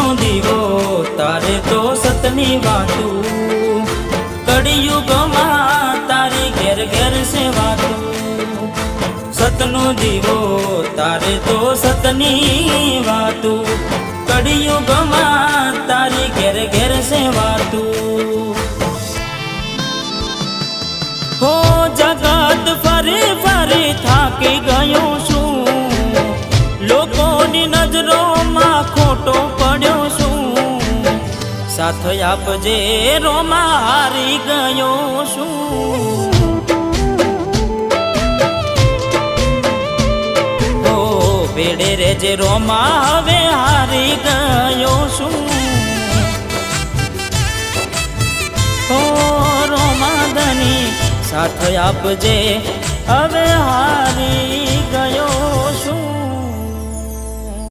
સતનું દીવો તારે તો સતની વાતું, કળિયુગમાં તારી ઘેર ઘેર સેવાતું. સતનું દીવો તારે તો સતની વાતું, કળિયુગમાં તારી ઘેર ઘેર સેવાતું. હો જગત ફરી ફરી થાકી ગયો છું, લોકોની નજરોમાં ખોટો પડ્યો છું. સાથ આપજે રોમા હારી ગયો છું. હો ભેડે રેજે રોમા હવે હારી ગયો છું. હો રોમા ધની સાથ આપજે હવે હારી ગયો